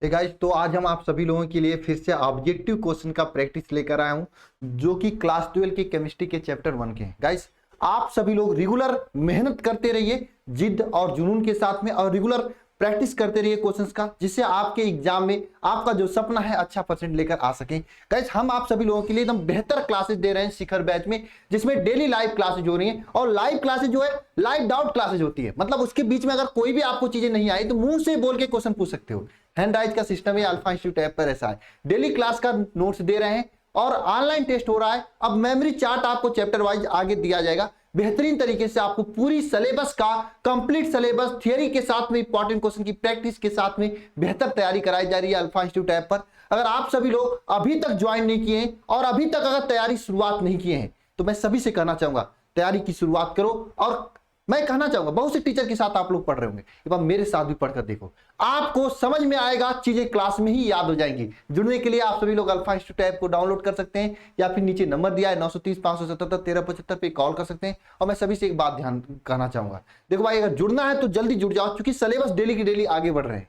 Guys, तो आज हम आप सभी लोगों के लिए फिर से ऑब्जेक्टिव क्वेश्चन का प्रैक्टिस लेकर आया हूं, जो कि क्लास 12 की केमिस्ट्री के चैप्टर 1 के हैं। गाइस, आप सभी लोग रेगुलर मेहनत करते रहिए, जिद और जुनून के साथ में, और रेगुलर प्रैक्टिस करते रहिए क्वेश्चंस का, जिससे आपके एग्जाम में आपका जो सपना है अच्छा परसेंट लेकर आ सके। गाइस, हम आप सभी लोगों के लिए एकदम बेहतर क्लासेस दे रहे हैं शिखर बैच में, जिसमें डेली लाइव क्लासेज हो रही हैं, और लाइव क्लासेज जो है लाइव डाउट क्लासेज होती है। मतलब उसके बीच में अगर कोई भी आपको चीजें नहीं आई तो मुंह से बोल के क्वेश्चन पूछ सकते हो। हैंड राइज का सिस्टम है, अल्फा इंस्टीट्यूट ऐप पर ऐसा है। डेली क्लास का नोट्स दे रहे हैं और ऑनलाइन टेस्ट हो रहा है। अब मेमोरी चार्ट आपको चैप्टर वाइज आगे दिया जाएगा, बेहतरीन तरीके से आपको पूरी सिलेबस का कंप्लीट सिलेबस थियरी के साथ में, इंपॉर्टेंट क्वेश्चन की प्रैक्टिस के साथ में बेहतर तैयारी कराई जा रही है अल्फा इंस्टीट्यूट ऐप पर। अगर आप सभी लोग अभी तक ज्वाइन नहीं किए हैं और अभी तक अगर तैयारी शुरुआत नहीं किए हैं, तो मैं सभी से कहना चाहूंगा तैयारी की शुरुआत करो। और मैं कहना चाहूंगा, बहुत से टीचर के साथ आप लोग पढ़ रहे होंगे, एक बार मेरे साथ भी पढ़कर देखो, आपको समझ में आएगा, चीजें क्लास में ही याद हो जाएंगी। जुड़ने के लिए आप सभी लोग अल्फा इंस्टीट्यूट ऐप को डाउनलोड कर सकते हैं, या फिर नीचे नंबर दिया है 930-577-1375 पे कॉल कर सकते हैं। और मैं सभी से एक बात ध्यान कहना चाहूंगा, देखो भाई, अगर जुड़ना है तो जल्दी जुड़ जाओ, क्योंकि सिलेबस डेली की डेली आगे बढ़ रहे हैं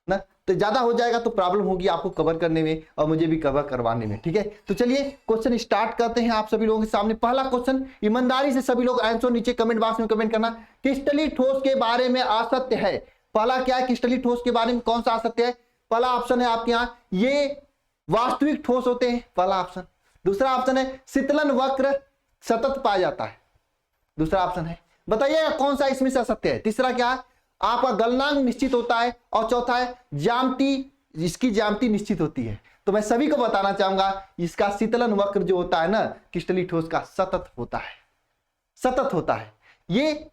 ना, तो ज्यादा हो जाएगा तो प्रॉब्लम होगी आपको कवर करने में और मुझे भी कवर करवाने में। ठीक है, तो चलिए क्वेश्चन स्टार्ट करते हैं आप सभी लोगों के सामने। पहला क्वेश्चन, ईमानदारी से सभी लोग आंसर नीचे कमेंट बॉक्स में कमेंट करना। क्रिस्टलीय ठोस के बारे में असत्य है। पहला क्या है? क्रिस्टलीय ठोस के बारे में कौन सा असत्य है? पहला ऑप्शन है आपके यहाँ, ये वास्तविक ठोस होते हैं, पहला ऑप्शन। दूसरा ऑप्शन है शीतलन वक्र सतत पाया जाता है, दूसरा ऑप्शन है। बताइएगा कौन सा इसमें से असत्य है। तीसरा क्या है? आपका गलनांक निश्चित होता है, और चौथा है ज्यामिति, इसकी ज्यामिति निश्चित होती है। तो मैं सभी को बताना चाहूंगा, इसका शीतलन वक्र जो होता है ना क्रिस्टलीय ठोस का, सतत होता है, सतत होता है। ये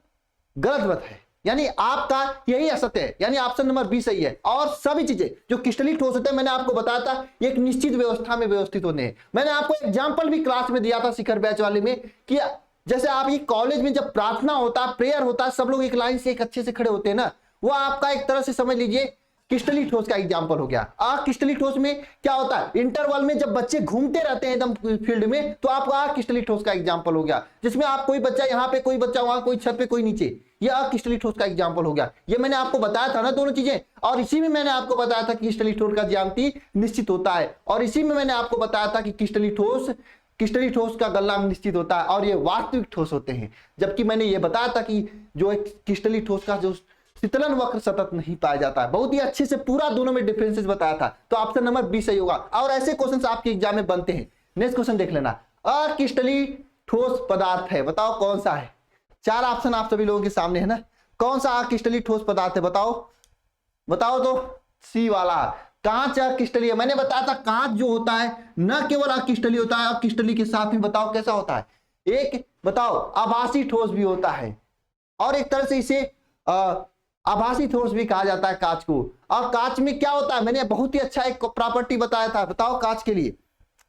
गलत बात है, यानी आपका यही असत्य है, यानी ऑप्शन नंबर बी सही है। और सभी चीजें जो क्रिस्टलीय ठोस होते हैं, मैंने आपको बताया था, एक निश्चित व्यवस्था में व्यवस्थित होते हैं। मैंने आपको एग्जाम्पल भी क्लास में दिया था शिखर बैच वाले में, कि जैसे आप ये कॉलेज में जब प्रार्थना होता है, प्रेयर होता है, सब लोग एक लाइन से एक अच्छे से खड़े होते हैं ना, वो आपका एक तरह से समझ लीजिए क्रिस्टलीय ठोस का एग्जांपल हो गया। क्रिस्टलीय ठोस में क्या होता है, इंटरवल में जब बच्चे घूमते रहते हैं एकदम फील्ड में, तो आपका क्रिस्टलीय ठोस का एग्जांपल हो गया, जिसमें आप कोई बच्चा यहाँ पे, कोई बच्चा वहां, कोई छत पे, कोई नीचे, यह क्रिस्टलीय ठोस का एग्जांपल हो गया। ये मैंने आपको बताया था ना दोनों चीजें, और इसी में मैंने आपको बताया था कि क्रिस्टलीय ठोस का ज्यामिति निश्चित होता है, और इसी में मैंने आपको बताया था कि क्रिस्टलीय ठोस का गलनांक निश्चित होता है, और ये वास्तविक ठोस होते हैं। जबकि मैंने ये बताया था कि जो क्रिस्टलीय ठोस का जो शीतलन वक्र सतत नहीं पाया जाता है। बहुत ही अच्छे से पूरा दोनों में डिफरेंसेस बताया था, तो ऑप्शन नंबर बी सही होगा। और ऐसे क्वेश्चंस आपके एग्जाम में बनते हैं। नेक्स्ट क्वेश्चन देख लेना, अक्रिस्टलीय ठोस पदार्थ है, बताओ कौन सा है। चार ऑप्शन आप सभी लोगों के सामने है ना, कौन सा अक्रिस्टलीय ठोस पदार्थ है, बताओ बताओ। तो सी वाला, कांच अक्रिस्टलीय। मैंने बताया था कांच जो होता है न केवल अक्रिस्टलीय होता है, अक्रिस्टलीय के साथ में बताओ कैसा होता है, एक बताओ आभासी ठोस भी होता है, और एक तरह से इसे आभासी ठोस भी कहा जाता है कांच को। और कांच में क्या होता है, मैंने बहुत ही अच्छा एक प्रॉपर्टी बताया था, बताओ कांच के लिए,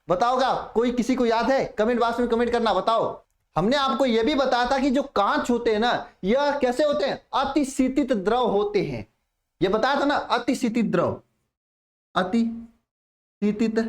बताओगा कोई, किसी को याद है? कमेंट बॉक्स में कमेंट करना, बताओ। हमने आपको यह भी बताया था कि जो कांच होते हैं ना, यह कैसे होते हैं, अतिशीतित द्रव होते हैं। यह बताया था ना, अतिशीतित द्रव, अतिशीतित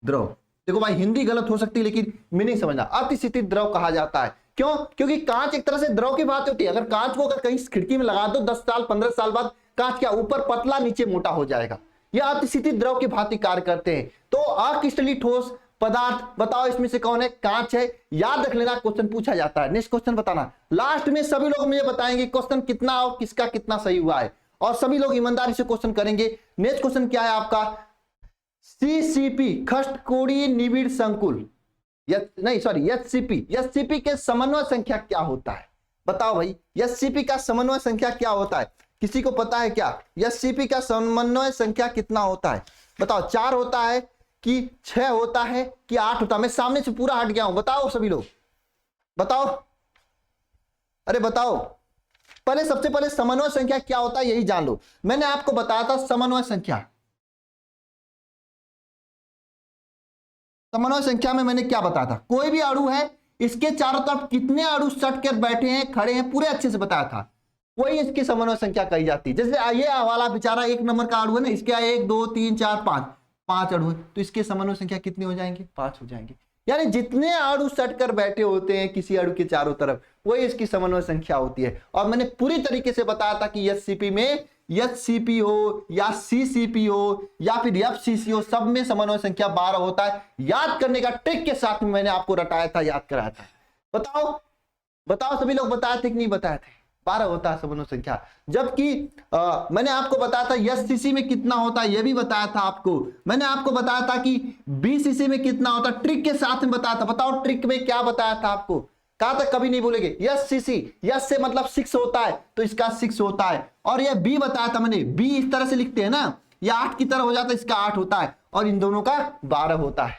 द्रव। देखो भाई, हिंदी गलत हो सकती है लेकिन मीनिंग समझना, अतिशीतित द्रव कहा जाता है। क्यों? क्योंकि कांच एक तरह से द्रव की बात होती है। अगर कांच को अगर कहीं खिड़की में लगा दो, 10 साल 15 साल बाद कांच क्या ऊपर पतला नीचे मोटा हो जाएगा। यह अतिशीतित द्रव की भांति कार्य करते हैं। तो अक्रिस्टलीय ठोस पदार्थ बताओ इसमें से कौन है? कांच है। याद रख लेना, क्वेश्चन पूछा जाता है। नेक्स्ट क्वेश्चन बताना, लास्ट में सभी लोग मुझे बताएंगे क्वेश्चन कितना और किसका कितना सही हुआ है, और सभी लोग ईमानदारी से क्वेश्चन करेंगे। नेक्स्ट क्वेश्चन क्या है आपका, सीसीपी खष्टकोणीय निबिड़ संकुल, एचसीपी के समन्वय संख्या क्या होता है, बताओ भाई। एचसीपी का समन्वय संख्या क्या होता है, किसी को पता है क्या? एचसीपी का समन्वय संख्या कितना होता है, बताओ। 4 होता है कि 6 होता है कि 8 होता है? मैं सामने से पूरा हट गया हूं, बताओ सभी लोग, बताओ, अरे बताओ। पहले सबसे पहले समन्वय संख्या क्या होता है यही जान लो। मैंने आपको बताया था समन्वय संख्या, समन्वय संख्या में मैंने क्या बताया था, कोई भी अणु है, इसके चारों तरफ कितने अणु सट कर बैठे हैं, खड़े हैं, पूरे अच्छे से बताया था, वही इसकी समन्वय संख्या कही जाती है। जैसे ये वाला बेचारा 1 नंबर का अणु है ना, इसके 1 2 3 4 5 अणु है, तो इसके समन्वय संख्या कितनी हो जाएंगे? 5 हो जाएंगे। यानी जितने अणु सट कर बैठे होते हैं किसी अणु के चारों तरफ, वही इसकी समन्वय संख्या होती है। और मैंने पूरी तरीके से बताया था कि एचसीपी में एचसीपी हो या सीसीपी हो या फिर एफसीसी हो, सब में समन्वय संख्या 12 होता है। याद करने का ट्रिक के साथ में मैंने आपको रटाया था, याद कराया था। बताओ बताओ सभी लोग बताए थे कि नहीं बताए थे? 12 होता है समन्वय संख्या। जबकि मैंने आपको बताया था एचसीसी में कितना होता है, यह भी बताया था आपको। मैंने आपको बताया था कि बीसीसी में कितना होता है, ट्रिक के साथ में बताया था। बताओ ट्रिक में क्या बताया था आपको? कहा था कभी नहीं भूलेंगे। यस सीसी, यस से मतलब 6 होता है तो इसका 6 होता है। और यह बी बताया था मैंने, बी इस तरह से लिखते हैं ना, यह 8 की तरह हो जाता है, इसका 8 होता है और इन दोनों का 12 होता है।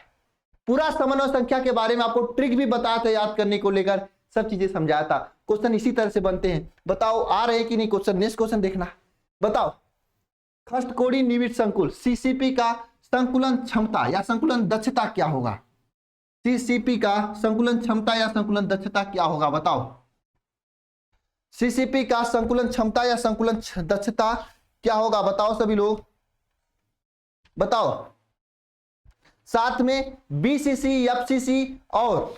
पूरा समन्वय संख्या के बारे में आपको ट्रिक भी बताया था, याद करने को लेकर सब चीजें समझाया था। क्वेश्चन इसी तरह से बनते हैं। बताओ आ रहे हैं कि नहीं क्वेश्चन? नेक्स्ट क्वेश्चन देखना। बताओ खष्टकोणीय निविड़ संकुल सीसीपी का संकुलन क्षमता या संकुलन दक्षता क्या होगा? सीसीपी का संकुलन क्षमता या संकुलन दक्षता क्या होगा? बताओ सीसीपी का संकुलन क्षमता या संकुलन दक्षता क्या होगा? बताओ सभी लोग बताओ। साथ में बीसीसी, एफसीसी और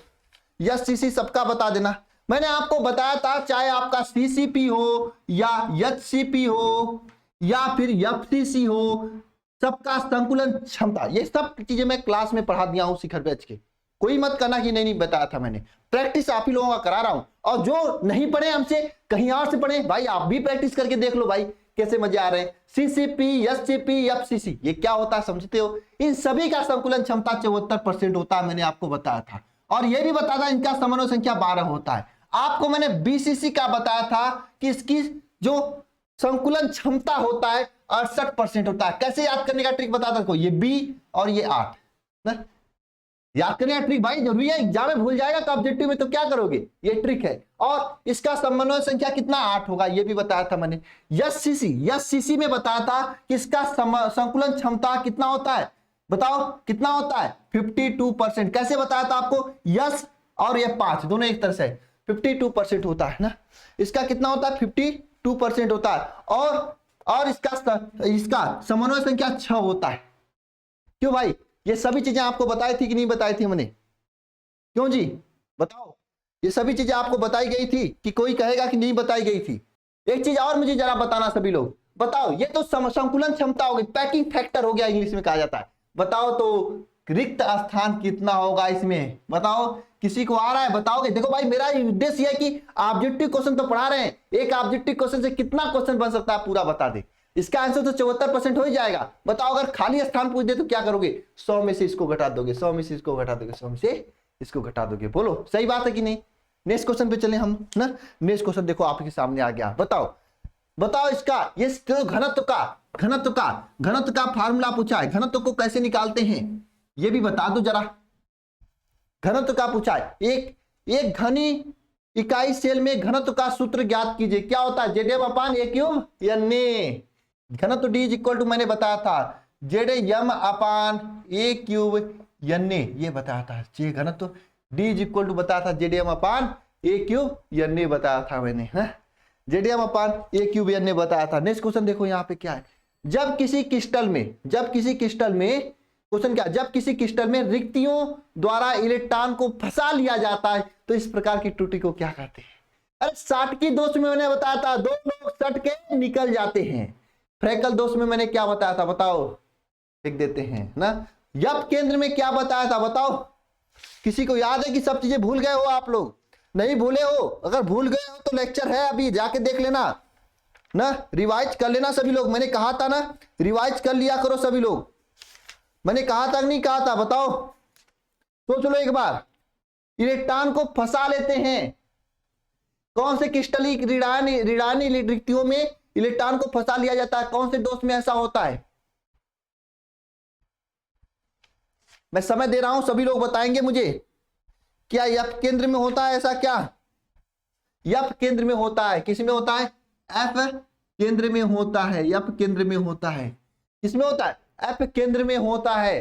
एचसीसी सबका बता देना। मैंने आपको बताया था चाहे आपका सीसीपी हो या एचसीपी हो या फिर एफसीसी हो, सबका संकुलन क्षमता, ये सब चीजें मैं क्लास में पढ़ा दिया हूं शिखर बैच के। कोई मत करना कि नहीं बताया था मैंने। प्रैक्टिस आप ही लोगों का करा रहा हूं, और जो नहीं पढ़े हमसे कहीं और से पढ़े भाई, आप भी प्रैक्टिस करके देख लो भाई कैसे मजे आ रहे हैं। सीसीपी, एचसीपी, एफसीसी ये क्या होता है समझते हो? इन सभी का संकुलन क्षमता 74% होता है, मैंने आपको बताया था। और यह भी बताया था इनका समन्वय संख्या 12 होता है। आपको मैंने बीसीसी का बताया था कि इसकी जो संकुलन क्षमता होता है 68% होता है। कैसे याद करने का ट्रिक बताता था, ये बी और ये 8 ना? याद करने का ट्रिक भाई जरूरी है, एग्जाम में भूल जाएगा तो ऑब्जेक्टिव में तो क्या करोगे, ये ट्रिक है। और इसका समन्वय संख्या कितना 8 होगा, ये भी बताया था मैंने। एचसीसी में बताया था कि इसका संकुलन क्षमता कितना होता है, बताओ कितना होता है? 52%। कैसे बताया था आपको? यस और ये 5 दोनों एक तरह से 52% होता है ना। इसका कितना होता है? 52% होता है। और इसका समन्वय संख्या 6 होता है। क्यों भाई? ये सभी चीजें आपको बताई थी कि नहीं बताई थी मैंने? क्यों जी बताओ? ये सभी चीजें आपको बताई गई थी कि कोई कहेगा कि नहीं बताई गई थी? एक चीज और मुझे जरा बताना सभी लोग, बताओ ये तो संकुलन क्षमता हो गई, पैकिंग फैक्टर हो गया इंग्लिश में कहा जाता है। बताओ तो रिक्त स्थान कितना होगा इसमें? बताओ किसी को आ रहा है? बताओगे? देखो भाई मेरा उद्देश्य है कि ऑब्जेक्टिव क्वेश्चन तो पढ़ा रहे हैं, एक ऑब्जेक्टिव क्वेश्चन से कितना क्वेश्चन बन सकता है पूरा बता दे। इसका आंसर तो 74% हो ही जाएगा। बताओ अगर खाली स्थान पूछ दे तो क्या करोगे? 100 में से इसको घटा दोगे, 100 में से इसको घटा दोगे, 100 में से इसको घटा दोगे। बोलो सही बात है कि नहीं? नेक्स्ट क्वेश्चन पे चले हम ना। नेक्स्ट क्वेश्चन देखो आपके सामने आ गया। बताओ इसका ये घनत्व का फार्मूला पूछा है। घनत्व को कैसे निकालते हैं ये भी बता दो जरा। घनत्व का पूछा है, एक घनी इकाई सेल में घनत्व का सूत्र ज्ञात कीजिए। क्या होता है? ZM/A³ घनत्व D इज इक्वल टू, मैंने बताया था ZM/A³ ये बताया था। ये घनत्व D इज इक्वल टू बताया था ZM/A³ बताया था मैंने, ZM/A³ बताया था। नेक्स्ट क्वेश्चन देखो यहाँ पे क्या है। जब किसी क्रिस्टल में क्वेश्चन क्या? जब किसी क्रिस्टल में रिक्तियों द्वारा इलेक्ट्रॉन को फंसा लिया जाता है तो इस प्रकार की त्रुटि को क्या कहते हैं? अरे साटकी दोष में मैंने बताया था, दो लोग सट के निकल जाते हैं। फ्रैकल दोष में मैंने क्या बताया था? बताओ, लिख देते हैं ना। यप केंद्र में क्या बताया था? बताओ, किसी को याद है कि सब चीजें भूल गए हो? आप लोग नहीं भूले हो? अगर भूल गए हो तो लेक्चर है अभी, जाके देख लेना ना, रिवाइज कर लेना सभी लोग। मैंने कहा था ना, रिवाइज कर लिया करो सभी लोग। मैंने कहा था कि नहीं कहा था? बताओ, सोच लो एक बार। इलेक्ट्रॉन को फंसा लेते हैं, कौन से क्रिस्टलीय ऋणानी रिक्तियों में इलेक्ट्रॉन को फंसा लिया जाता है? कौन से दोष में ऐसा होता है? मैं समय दे रहा हूं, सभी लोग बताएंगे मुझे। क्या एफ केंद्र में होता है ऐसा? क्या एफ केंद्र में होता है? किस में होता है? एफ केंद्र में होता है। एफ केंद्र में होता है। किसमें होता है? एफ केंद्र में होता है।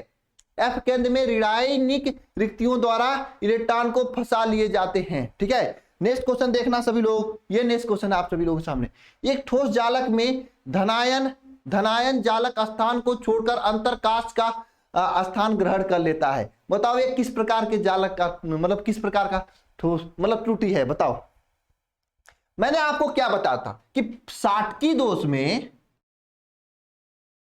एफ केंद्र में ऋणायनिक रिक्तियों द्वारा इलेक्ट्रॉन को फंसा लिए जाते हैं। ठीक है, नेक्स्ट क्वेश्चन देखना सभी लोग। ये नेक्स्ट क्वेश्चन आप सभी लोगों के सामने। एक ठोस जालक में धनायन जालक स्थान को छोड़कर अंतरकाश का स्थान ग्रहण कर लेता है। बताओ ये किस प्रकार के जालक का, मतलब किस प्रकार का ठोस मतलब त्रुटि है? बताओ। मैंने आपको क्या बताया था कि साटकी दोष में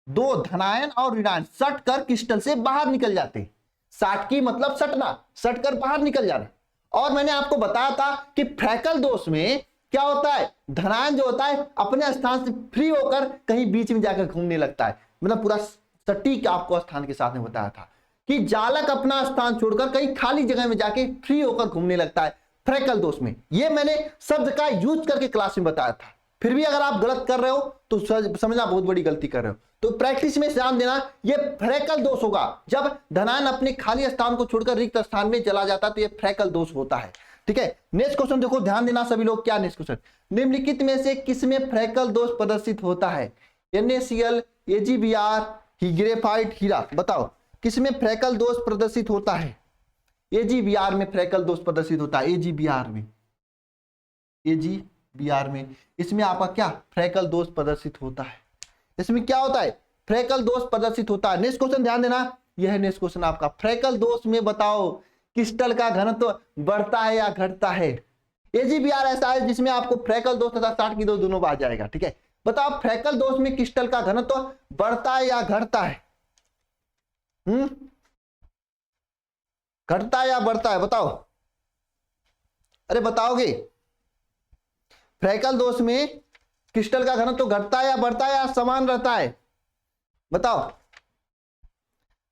दो धनायन और ऋणायन सट कर क्रिस्टल से बाहर निकल जाते हैं। साट की मतलब सटना, सट कर बाहर निकल जाना। और मैंने आपको बताया था कि फ्रैकल दोष में क्या होता है, धनायन जो होता है अपने स्थान से फ्री होकर कहीं बीच में जाकर घूमने लगता है। मतलब पूरा सटीक आपको स्थान के साथ में बताया था कि जालक अपना स्थान छोड़कर कहीं खाली जगह में जाके फ्री होकर घूमने लगता है फ्रैकल दोष में। ये मैंने शब्द का यूज करके क्लास में बताया था। फिर भी अगर आप गलत कर रहे हो तो समझना बहुत बड़ी गलती कर रहे हो। तो प्रैक्टिस में ध्यान देना, ये फ्रैकल दोष होगा जब धनायन अपने खाली स्थान को छोड़कर रिक्त स्थान में चला जाता है, तो ये फ्रैकल दोष होता है। ठीक है, नेक्स्ट क्वेश्चन देखो, ध्यान देना सभी लोग। क्या नेक्स्ट क्वेश्चन, निम्नलिखित में से किसमें फ्रैकल दोष प्रदर्शित होता है? NaCl, AgBr, ग्रेफाइट, हीरा। बताओ किसमें फ्रैकल दोष प्रदर्शित होता है? AgBr में फ्रैकल दोष प्रदर्शित होता है। AgBr में इसमें आपका क्या फ्रैकल दोष प्रदर्शित होता है? इसमें क्या होता है? फ्रैकल दोष प्रदर्शित होता है। नेक्स्ट क्वेश्चन ध्यान देना, यह है नेक्स्ट क्वेश्चन आपका। फ्रैकल दोष में बताओ क्रिस्टल का घनत्व बढ़ता है या घटता है? AgBr ऐसा है जिसमें आपको फ्रैकल दोष तथा साठ की दोष दोनों बात जाएगा। ठीक है, बताओ फ्रैकल दोष में क्रिस्टल का घनत्व बढ़ता है या घटता है? घटता है या बढ़ता है? बताओ, अरे बताओगे। फ्रैकल दोष में क्रिस्टल का घनत्व घटता है या बढ़ता है या समान रहता है? बताओ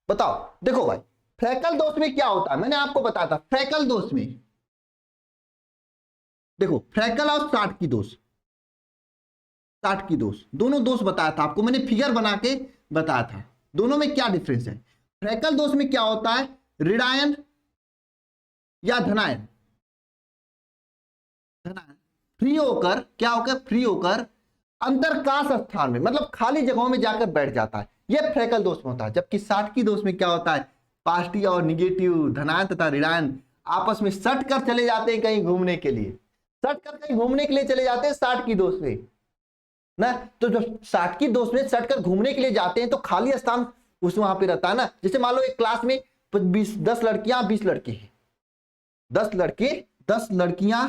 बताओ। देखो भाई, फ्रैकल दोष में क्या होता है मैंने आपको बताया था। फ्रैकल दोष में देखो, फ्रैकल और साठ की दोष, साठ की दोष दोनों दोष बताया था आपको मैंने, फिगर बना के बताया था। दोनों में क्या डिफरेंस है? फ्रैकल दोष में क्या होता है, ऋणायन या धनायन, धनायन फ्री होकर क्या होकर, फ्री होकर अंतरकाश स्थान में मतलब खाली जगहों में जाकर बैठ जाता है। यह फ्रैकल दोष में होता है। जबकि साठ की दोष में क्या होता है, पॉजिटिव और निगेटिव धनायन तथा ऋणायन आपस में सट कर चले जाते हैं कहीं घूमने के लिए, सट कर कहीं घूमने के लिए चले जाते हैं साठ की दोष में ना। तो जब साठ की दोष में सट कर घूमने के लिए जाते हैं तो खाली स्थान उस वहां पे रहता है ना। जैसे मान लो एक क्लास में 10 लड़कियां 20 लड़के हैं, 10 लड़के 10 लड़कियां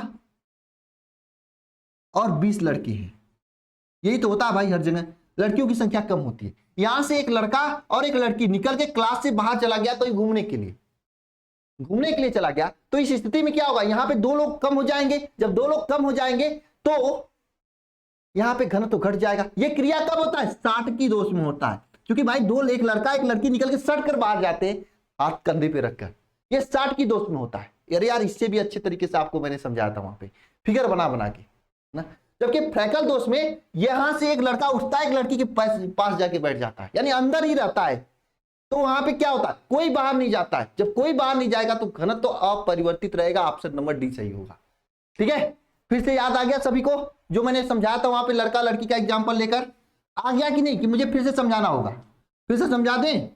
और 20 लड़के हैं। यही तो होता है भाई, हर जगह लड़कियों की संख्या कम होती है। यहां से एक लड़का और एक लड़की निकल के क्लास से बाहर चला गया तो घूमने के लिए चला गया, तो इस स्थिति में क्या होगा, यहाँ पे 2 लोग कम हो जाएंगे। जब 2 लोग कम हो जाएंगे तो यहाँ पे घनत्व घट जाएगा। ये क्रिया कब होता है, साठ की दोष में होता है। क्योंकि भाई एक लड़का एक लड़की निकल के सट कर बाहर जाते हैं हाथ कंधे पे रखकर, ये साठ की दोष में होता है। अरे यार, इससे भी अच्छे तरीके से आपको मैंने समझाया था वहां पे फिगर बना के ना। जबकि फ्रैकल दोष में यहां से एक लड़का उठता है एक लड़की के पास जाके बैठ जाता है, यानी अंदर ही रहता है। तो वहां पे क्या होता है, कोई बाहर नहीं जाता है। जब कोई बाहर नहीं जाएगा तो घनत्व तो अपरिवर्तित रहेगा। ऑप्शन नंबर डी सही होगा। ठीक है, फिर से याद आ गया सभी को जो मैंने समझाया था वहां पे लड़का लड़की का एग्जाम्पल लेकर? आ गया कि नहीं, कि मुझे फिर से समझाना होगा? फिर से समझा दें,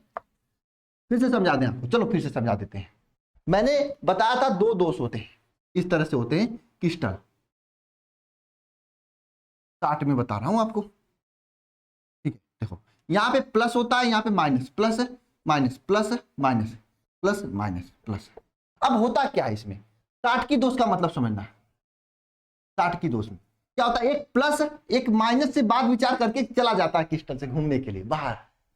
फिर से समझा दें आपको। चलो फिर से समझा देते हैं। मैंने बताया था 2 दोष होते हैं, इस तरह से होते हैं क्रिस्टल। 60 में बता रहा हूं आपको। ठीक है, देखो यहां पे प्लस होता है, यहां पे minus, plus minus, plus minus, plus minus, plus. अब होता क्या है इसमें, 60 की दोष का मतलब समझना। 60 की दोष में क्या होता है, एक प्लस एक माइनस से बाद विचार करके चला जाता है क्रिस्टल से घूमने के लिए बाहर,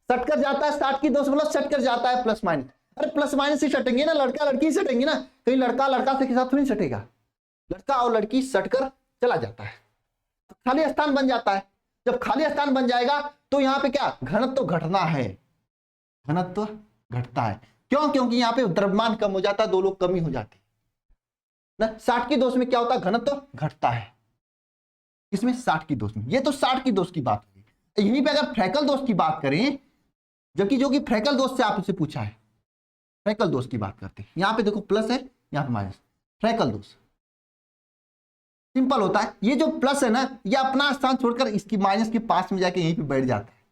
सट कर जाता है। 60 की दोष मतलब सट कर जाता है प्लस माइनस। अरे प्लस माइनस से सटेंगे ना, लड़का लड़की सटेंगे ना, कहीं लड़का लड़का से के साथ थोड़ी सटेगा। लड़का और लड़की सट कर चला जाता है तो खाली स्थान बन जाता है। जब खाली स्थान बन जाएगा तो यहाँ पे क्या, घनत्व घटना है, घनत्व घटता है। क्यों? क्योंकि यहाँ पे द्रव्यमान कम हो जाता है, 2 लोग कमी हो जाती है ना। 60 की दोष में क्या होता है, घनत्व घटता है। इसमें 60 की दोष में, ये तो 60 की दोष की बात हुई। यहीं पे अगर फ्रैकल दोष की बात करें, जबकि जो कि फ्रैकल दोष से आपसे पूछा है, फ्रैकल दोष की बात करते हैं। यहां पे देखो प्लस है, यहां पे माइनस। फ्रैकल दोष सिंपल होता है, ये जो प्लस है ना, ये अपना स्थान छोड़कर इसकी माइनस के पास में जाके यहीं पे बैठ जाता है।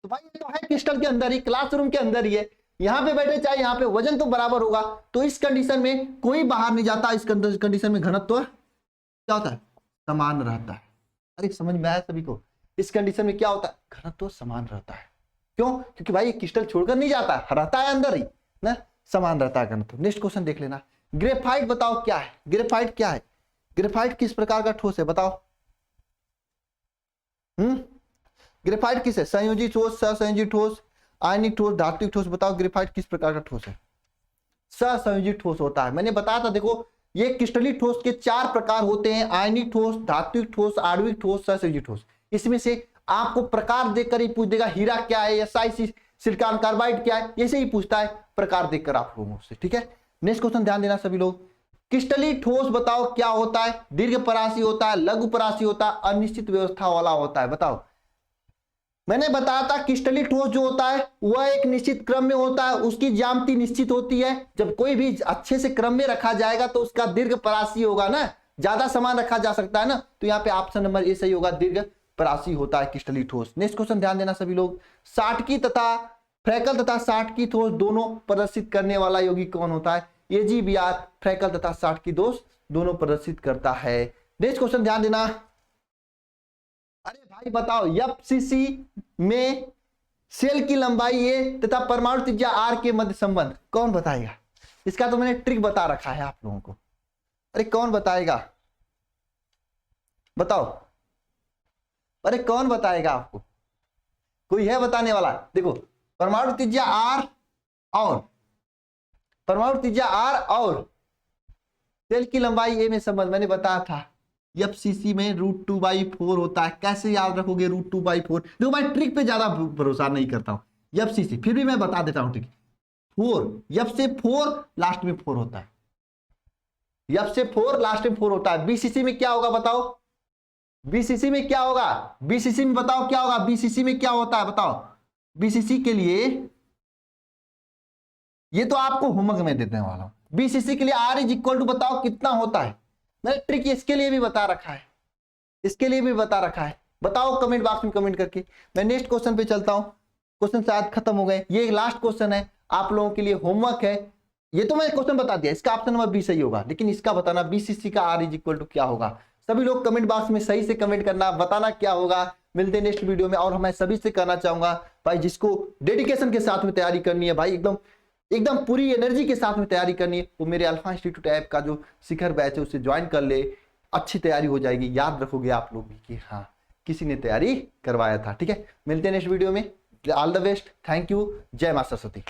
तो भाई ये तो है क्रिस्टल के अंदर ही, क्लासरूम के अंदर ही है, यहाँ पे बैठे चाहे यहाँ पे, वजन तो बराबर होगा। तो इस कंडीशन में कोई बाहर नहीं जाता। इस कंडीशन में घनत्व क्या होता है, समान रहता है। अरे समझ में आया सभी को? इस कंडीशन में क्या होता है, घनत्व समान रहता है। क्यों? क्योंकि भाई क्रिस्टल छोड़कर नहीं जाता, रहता है अंदर ही ना, समान रहता है घनत्व। नेक्स्ट क्वेश्चन देख लेना। ग्रेफाइट बताओ क्या है, ग्रेफाइट क्या है, ग्रेफाइट किस प्रकार का ठोस है बताओ? ग्रेफाइट किस है? संयोजी ठोस, सहसंयोजी ठोस, आयनिक ठोस, धात्विक ठोस। बताओ ग्रेफाइट किस प्रकार का ठोस है? सहसंयोजी ठोस होता है। मैंने बताया था, देखो ये क्रिस्टलीय ठोस के 4 प्रकार होते हैं, आयनिक ठोस, धात्विक ठोस, आणविक ठोस, सहसंयोजी ठोस। इसमें से आपको प्रकार देखकर ही पूछ देगा हीरा क्या है या सिलिकॉन कार्बाइड क्या है, ऐसे ही पूछता है प्रकार देखकर आप लोगों से, ठीक है। नेक्स्ट क्वेश्चन ध्यान देना सभी लोग, क्रिस्टलीय ठोस बताओ क्या होता है? दीर्घ परासी होता है, लघु परासी होता है, अनिश्चित व्यवस्था वाला होता है। बताओ, मैंने बताया था क्रिस्टलीय ठोस जो होता है वह एक निश्चित क्रम में होता है, उसकी ज्यामिति निश्चित होती है। जब कोई भी अच्छे से क्रम में रखा जाएगा तो उसका दीर्घ परासी होगा ना, ज्यादा सामान रखा जा सकता है ना, तो यहाँ पे ऑप्शन नंबर ए सही होगा, दीर्घ परासी होता है क्रिस्टलीय ठोस। नेक्स्ट क्वेश्चन ध्यान देना सभी लोग, साटकी तथा फ्रैकल तथा साटकी ठोस दोनों प्रदर्शित करने वाला यौगिक कौन होता है? AgBr फ्रैकल तथा साटकी दोष दोनों प्रदर्शित करता है। नेक्स्ट क्वेश्चन ध्यान देना, अरे भाई बताओ FCC में सेल की लंबाई A तथा परमाणु त्रिज्या R के मध्य संबंध कौन बताएगा? इसका तो मैंने ट्रिक बता रखा है आप लोगों को। अरे कौन बताएगा? बताओ, अरे कौन बताएगा आपको? कोई है बताने वाला? देखो परमाणु त्रिज्या R और सेल की लंबाई A में संबंध मैंने बताया था। FCC में √2/4 होता है। कैसे याद रखोगे √2/4? देखो भाई ट्रिक पे ज्यादा भरोसा नहीं करता हूं। FCC फिर भी मैं बता देता हूं ट्रिक। 4 F से 4 लास्ट में 4 होता है, F से 4 लास्ट में 4 होता है। BCC में क्या होगा बताओ? BCC में क्या होगा? BCC में बताओ क्या होगा? BCC में क्या होता है बताओ? BCC के लिए ये तो आपको होमवर्क में देने वाला हूं। BCC के लिए R इज इक्वल टू बताओ कितना होता है? मैंने ट्रिक इसके लिए भी बता रखा है, इसके लिए भी बता रखा है। बताओ कमेंट बॉक्स में कमेंट करके। मैं नेक्स्ट क्वेश्चन पे चलता हूं। क्वेश्चन शायद खत्म हो गए, ये लास्ट क्वेश्चन है, आप लोगों के लिए होमवर्क है। ये तो मैंने क्वेश्चन बता दिया, इसका ऑप्शन नंबर बी सही होगा, लेकिन इसका बताना BCC का R इज इक्वल टू क्या होगा। सभी लोग कमेंट बॉक्स में सही से कमेंट करना, बताना क्या होगा। मिलते हैं नेक्स्ट वीडियो में। और मैं सभी से कहना चाहूंगा भाई, जिसको डेडिकेशन के साथ में तैयारी करनी है भाई, एकदम पूरी एनर्जी के साथ में तैयारी करनी है, वो मेरे अल्फा इंस्टीट्यूट ऐप का जो शिखर बैच है उसे ज्वाइन कर ले। अच्छी तैयारी हो जाएगी। याद रखोगे आप लोग भी कि हाँ किसी ने तैयारी करवाया था। ठीक है, मिलते हैं नेक्स्ट वीडियो में। All the best, thank you, जय मां सरस्वती।